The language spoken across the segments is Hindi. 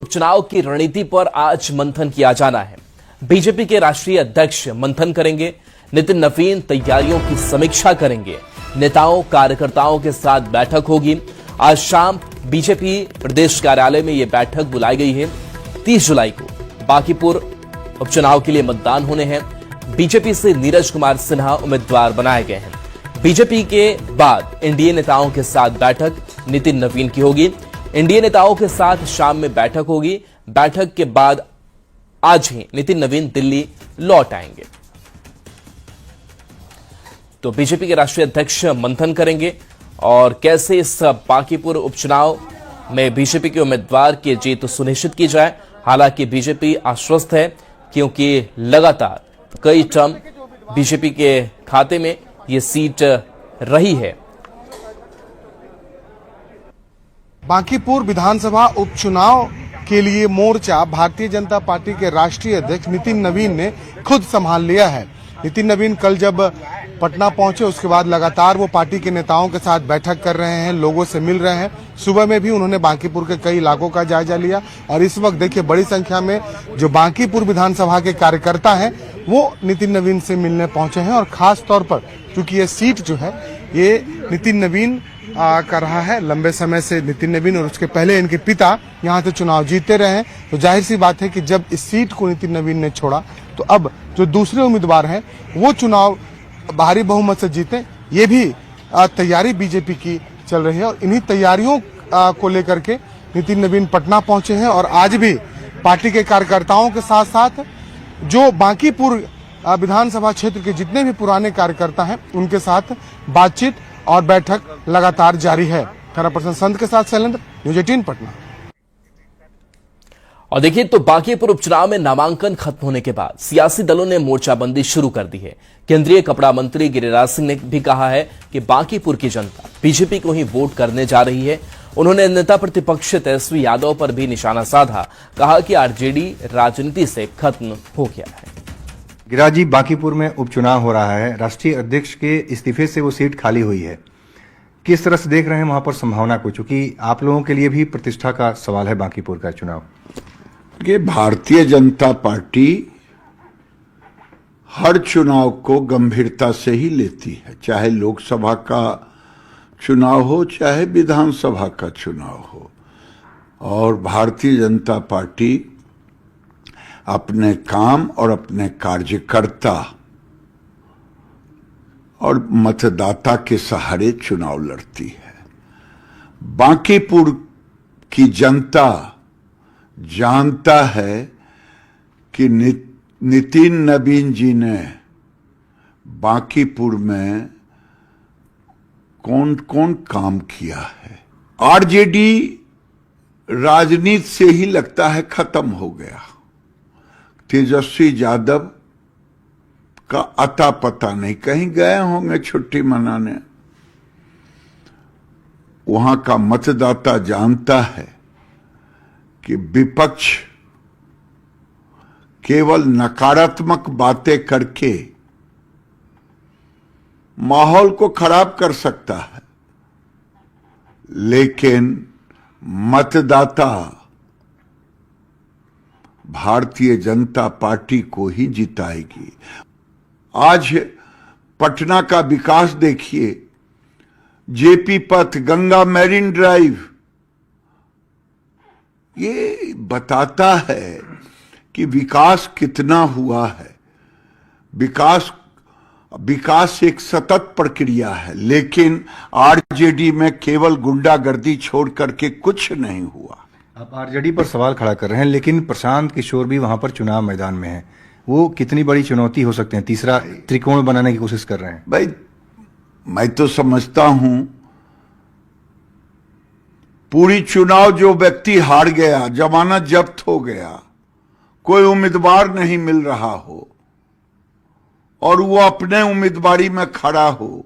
चुनाव की रणनीति पर आज मंथन किया जाना है। बीजेपी के राष्ट्रीय अध्यक्ष मंथन करेंगे। नितिन नवीन तैयारियों की समीक्षा करेंगे। नेताओं कार्यकर्ताओं के साथ बैठक होगी। आज शाम बीजेपी प्रदेश कार्यालय में यह बैठक बुलाई गई है। 30 जुलाई को बांकीपुर उपचुनाव के लिए मतदान होने हैं। बीजेपी से नीरज कुमार सिन्हा उम्मीदवार बनाए गए हैं। बीजेपी के बाद एनडीए नेताओं के साथ बैठक नितिन नवीन की होगी। एनडीए नेताओं के साथ शाम में बैठक होगी। बैठक के बाद आज ही नितिन नवीन दिल्ली लौट आएंगे। तो बीजेपी के राष्ट्रीय अध्यक्ष मंथन करेंगे और कैसे इस बांकीपुर उपचुनाव में बीजेपी के उम्मीदवार की जीत सुनिश्चित की जाए। हालांकि बीजेपी आश्वस्त है क्योंकि लगातार कई टर्म बीजेपी के खाते में ये सीट रही है। बांकीपुर विधानसभा उपचुनाव के लिए मोर्चा भारतीय जनता पार्टी के राष्ट्रीय अध्यक्ष नितिन नवीन ने खुद संभाल लिया है। नितिन नवीन कल जब पटना पहुंचे उसके बाद लगातार वो पार्टी के नेताओं के साथ बैठक कर रहे हैं, लोगों से मिल रहे हैं। सुबह में भी उन्होंने बांकीपुर के कई इलाकों का जायजा लिया और इस वक्त देखिए बड़ी संख्या में जो बांकीपुर विधानसभा के कार्यकर्ता हैं वो नितिन नवीन से मिलने पहुंचे हैं। और खास तौर पर क्योंकि ये सीट जो है ये नितिन नवीन कर रहा है, लंबे समय से नितिन नवीन और उसके पहले इनके पिता यहाँ से चुनाव जीतते रहे, तो जाहिर सी बात है कि जब इस सीट को नितिन नवीन ने छोड़ा तो अब जो दूसरे उम्मीदवार हैं वो चुनाव भारी बहुमत से जीते। ये भी तैयारी बीजेपी की चल रही है और इन्हीं तैयारियों को लेकर के नितिन नवीन पटना पहुंचे हैं और आज भी पार्टी के कार्यकर्ताओं के साथ साथ जो बांकीपुर विधानसभा क्षेत्र के जितने भी पुराने कार्यकर्ता हैं उनके साथ बातचीत और बैठक लगातार जारी है। कैमरा पर्सन संत के साथ शैलेंद्र, न्यूज़ 18 पटना। और देखिए तो बांकीपुर उपचुनाव में नामांकन खत्म होने के बाद सियासी दलों ने मोर्चाबंदी शुरू कर दी है। केंद्रीय कपड़ा मंत्री गिरिराज सिंह ने भी कहा है कि बांकीपुर की जनता बीजेपी को ही वोट करने जा रही है। उन्होंने नेता प्रतिपक्ष तेजस्वी यादव पर भी निशाना साधा, कहा कि आरजेडी राजनीति से खत्म हो गया है। गिरिराज जी, बांकीपुर में उपचुनाव हो रहा है, राष्ट्रीय अध्यक्ष के इस्तीफे से वो सीट खाली हुई है, किस तरह से देख रहे हैं वहां पर संभावना को, चूंकि आप लोगों के लिए भी प्रतिष्ठा का सवाल है बांकीपुर का चुनाव? ये भारतीय जनता पार्टी हर चुनाव को गंभीरता से ही लेती है, चाहे लोकसभा का चुनाव हो चाहे विधानसभा का चुनाव हो। और भारतीय जनता पार्टी अपने काम और अपने कार्यकर्ता और मतदाता के सहारे चुनाव लड़ती है। बांकीपुर की जनता जानता है कि नितिन नवीन जी ने बांकीपुर में कौन कौन काम किया है। आरजेडी राजनीति से ही लगता है खत्म हो गया। तेजस्वी यादव का अता पता नहीं, कहीं गए होंगे छुट्टी मनाने। वहां का मतदाता जानता है कि विपक्ष केवल नकारात्मक बातें करके माहौल को खराब कर सकता है, लेकिन मतदाता भारतीय जनता पार्टी को ही जिताएगी। आज पटना का विकास देखिए, जेपी पथ, गंगा मैरीन ड्राइव, ये बताता है कि विकास कितना हुआ है। विकास एक सतत प्रक्रिया है, लेकिन आरजेडी में केवल गुंडागर्दी छोड़ करके कुछ नहीं हुआ। आप आरजेडी पर सवाल खड़ा कर रहे हैं, लेकिन प्रशांत किशोर भी वहां पर चुनाव मैदान में है। वो कितनी बड़ी चुनौती हो सकते हैं? तीसरा त्रिकोण बनाने की कोशिश कर रहे हैं। भाई, मैं तो समझता हूं पूरी चुनाव जो व्यक्ति हार गया, जमानत जब्त हो गया, कोई उम्मीदवार नहीं मिल रहा हो और वो अपने उम्मीदवारी में खड़ा हो,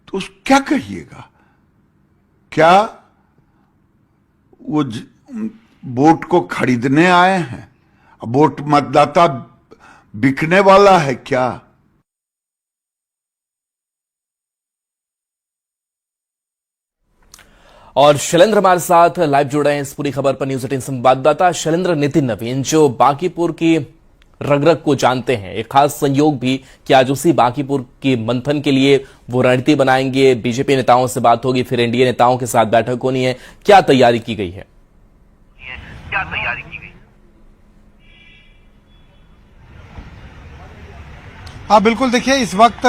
तो क्या कहिएगा? क्या वो वोट को खरीदने आए हैं? वोट मतदाता बिकने वाला है क्या? और शैलेंद्र हमारे साथ लाइव जुड़ रहे हैं इस पूरी खबर पर। न्यूज 18 संवाददाता शैलेंद्र, नितिन नवीन जो बांकीपुर की रग-रग को जानते हैं, एक खास संयोग भी कि आज उसी बांकीपुर के मंथन के लिए वो रणनीति बनाएंगे। बीजेपी नेताओं से बात होगी, फिर एनडीए नेताओं के साथ बैठक होनी है। क्या तैयारी की गई है? हाँ बिल्कुल, देखिए इस वक्त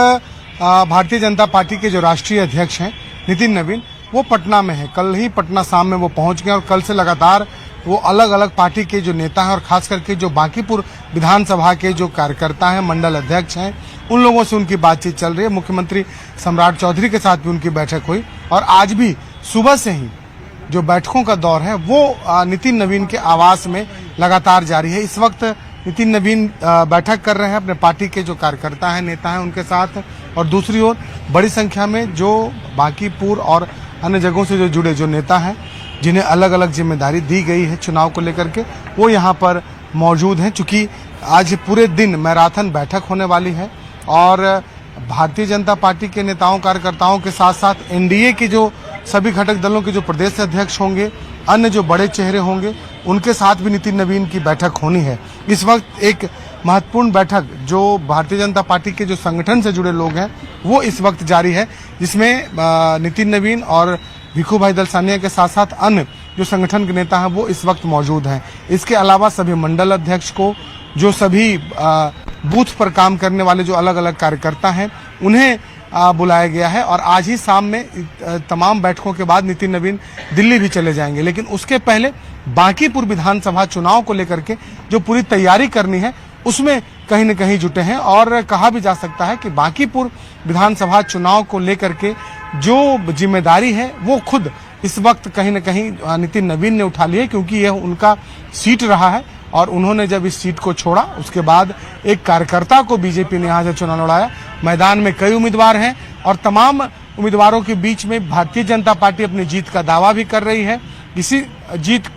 भारतीय जनता पार्टी के जो राष्ट्रीय अध्यक्ष हैं नितिन नवीन, वो पटना में है। कल ही पटना शाम में वो पहुंच गए और कल से लगातार वो अलग अलग पार्टी के जो नेता हैं और खास करके जो बांकीपुर विधानसभा के जो कार्यकर्ता हैं, मंडल अध्यक्ष हैं, उन लोगों से उनकी बातचीत चल रही है। मुख्यमंत्री सम्राट चौधरी के साथ भी उनकी बैठक हुई और आज भी सुबह से ही जो बैठकों का दौर है वो नितिन नवीन के आवास में लगातार जारी है। इस वक्त नितिन नवीन बैठक कर रहे हैं अपने पार्टी के जो कार्यकर्ता हैं, नेता हैं, उनके साथ। और दूसरी ओर बड़ी संख्या में जो बांकीपुर और अन्य जगहों से जो जुड़े जो नेता हैं, जिन्हें अलग अलग जिम्मेदारी दी गई है चुनाव को लेकर के, वो यहाँ पर मौजूद हैं। चूंकि आज पूरे दिन मैराथन बैठक होने वाली है और भारतीय जनता पार्टी के नेताओं कार्यकर्ताओं के साथ साथ एनडीए के जो सभी घटक दलों के जो प्रदेश अध्यक्ष होंगे, अन्य जो बड़े चेहरे होंगे, उनके साथ भी नितिन नवीन की बैठक होनी है। इस वक्त एक महत्वपूर्ण बैठक जो भारतीय जनता पार्टी के जो संगठन से जुड़े लोग हैं वो इस वक्त जारी है, जिसमें नितिन नवीन और भिखू भाई दलसानिया के साथ साथ अन्य जो संगठन के नेता हैं वो इस वक्त मौजूद हैं। इसके अलावा सभी मंडल अध्यक्ष को, जो सभी बूथ पर काम करने वाले जो अलग अलग कार्यकर्ता हैं, उन्हें बुलाया गया है। और आज ही शाम में तमाम बैठकों के बाद नितिन नवीन दिल्ली भी चले जाएंगे। लेकिन उसके पहले बांकीपुर विधानसभा चुनाव को लेकर के जो पूरी तैयारी करनी है उसमें कहीं न कहीं जुटे हैं। और कहा भी जा सकता है कि बांकीपुर विधानसभा चुनाव को लेकर के जो जिम्मेदारी है वो खुद इस वक्त कहीं न कहीं नितिन नवीन ने उठा ली है, क्योंकि यह उनका सीट रहा है। और उन्होंने जब इस सीट को छोड़ा उसके बाद एक कार्यकर्ता को बीजेपी ने यहाँ से चुनाव लड़ाया। मैदान में कई उम्मीदवार हैं और तमाम उम्मीदवारों के बीच में भारतीय जनता पार्टी अपनी जीत का दावा भी कर रही है। इसी जीत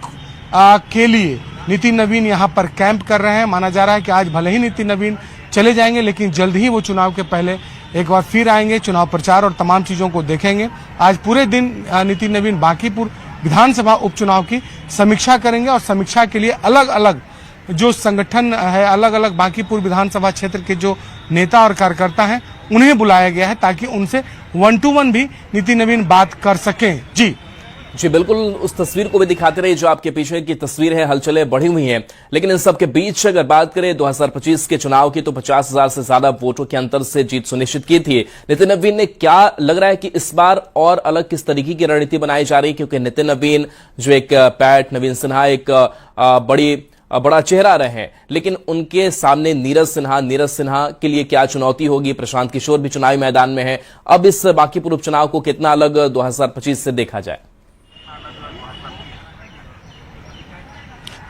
के लिए नितिन नवीन यहाँ पर कैंप कर रहे हैं। माना जा रहा है कि आज भले ही नितिन नवीन चले जाएंगे, लेकिन जल्द ही वो चुनाव के पहले एक बार फिर आएंगे, चुनाव प्रचार और तमाम चीजों को देखेंगे। आज पूरे दिन नितिन नवीन बांकीपुर विधानसभा उपचुनाव की समीक्षा करेंगे और समीक्षा के लिए अलग अलग जो संगठन है, अलग अलग बांकीपुर विधानसभा क्षेत्र के जो नेता और कार्यकर्ता हैं, उन्हें बुलाया गया है ताकि उनसे 1 to 1 भी नितिन नवीन बात कर सकें। जी बिल्कुल, उस तस्वीर को भी दिखाते रहिए जो आपके पीछे की तस्वीर है। हलचलें बढ़ी हुई हैं, लेकिन इन सब के बीच अगर बात करें 2025 के चुनाव की, तो 50,000 से ज्यादा वोटों के अंतर से जीत सुनिश्चित की थी नितिन नवीन ने। क्या लग रहा है कि इस बार और अलग किस तरीके की रणनीति बनाई जा रही है? क्योंकि नितिन नवीन जो एक पैट नवीन सिन्हा एक बड़ा चेहरा रहे हैं, लेकिन उनके सामने नीरज सिन्हा के लिए क्या चुनौती होगी? प्रशांत किशोर भी चुनावी मैदान में है। अब इस बांकीपुर उपचुनाव को कितना अलग 2025 से देखा जाए?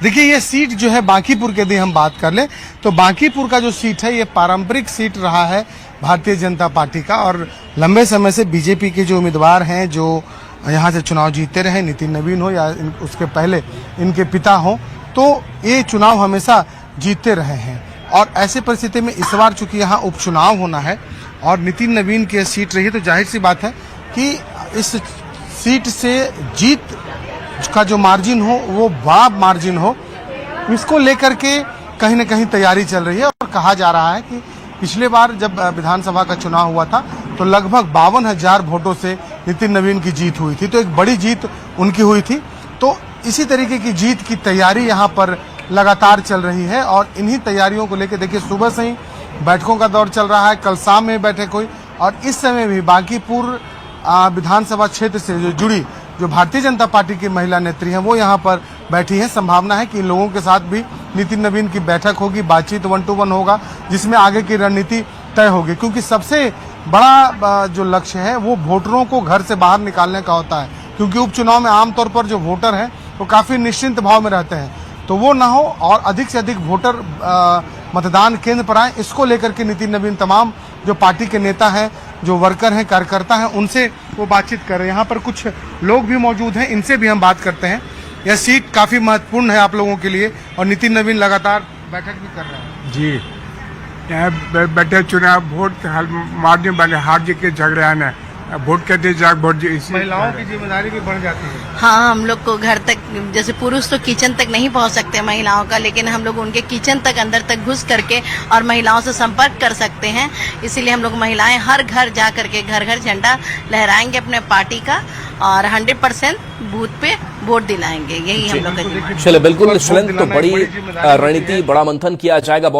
देखिए, ये सीट जो है बांकीपुर के, यदि हम बात कर ले तो बांकीपुर का जो सीट है ये पारंपरिक सीट रहा है भारतीय जनता पार्टी का। और लंबे समय से बीजेपी के जो उम्मीदवार हैं जो यहाँ से चुनाव जीतते रहे, नितिन नवीन हो या उसके पहले इनके पिता हो, तो ये चुनाव हमेशा जीतते रहे हैं। और ऐसे परिस्थिति में इस बार चूंकि यहाँ उपचुनाव होना है और नितिन नवीन की सीट रही है, तो जाहिर सी बात है कि इस सीट से जीत का जो मार्जिन हो वो बड़ा मार्जिन हो, इसको लेकर के कहीं न कहीं तैयारी चल रही है। और कहा जा रहा है कि पिछले बार जब विधानसभा का चुनाव हुआ था तो लगभग 52,000 वोटों से नितिन नवीन की जीत हुई थी, तो एक बड़ी जीत उनकी हुई थी। तो इसी तरीके की जीत की तैयारी यहाँ पर लगातार चल रही है। और इन्हीं तैयारियों को लेकर देखिए सुबह से ही बैठकों का दौर चल रहा है। कल शाम में बैठक हुई और इस समय भी बांकीपुर विधानसभा क्षेत्र से जो जुड़ी जो भारतीय जनता पार्टी की महिला नेत्री हैं वो यहाँ पर बैठी हैं। संभावना है कि इन लोगों के साथ भी नितिन नवीन की बैठक होगी, बातचीत 1 to 1 होगा, जिसमें आगे की रणनीति तय होगी। क्योंकि सबसे बड़ा जो लक्ष्य है वो वोटरों को घर से बाहर निकालने का होता है, क्योंकि उपचुनाव में आमतौर पर जो वोटर हैं वो काफी निश्चिंत भाव में रहते हैं, तो वो ना हो और अधिक से अधिक वोटर मतदान केंद्र पर आए। इसको लेकर के नितिन नवीन तमाम जो पार्टी के नेता हैं, जो वर्कर हैं, कार्यकर्ता हैं, उनसे वो बातचीत कर रहे हैं। यहाँ पर कुछ लोग भी मौजूद हैं, इनसे भी हम बात करते हैं। यह सीट काफी महत्वपूर्ण है आप लोगों के लिए और नितिन नवीन लगातार बैठक भी कर रहे हैं। जी, यहाँ बैठे चुनाव वोट मार्जिन बने हार जीत के झगड़े आने वोट कहते जाग वोट महिलाओं की जिम्मेदारी भी बढ़ जाती है। हाँ, हम लोग को घर तक, जैसे पुरुष तो किचन तक नहीं पहुंच सकते महिलाओं का, लेकिन हम लोग उनके किचन तक अंदर तक घुस करके और महिलाओं से संपर्क कर सकते हैं। इसीलिए हम लोग महिलाएं हर घर जा करके घर घर झंडा लहराएंगे अपने पार्टी का और 100% बूथ पे वोट दिलाएंगे। यही हम लोग का। चले बिल्कुल शैलेंद्र, तो बड़ी रणनीति, बड़ा मंथन किया जाएगा। बहुत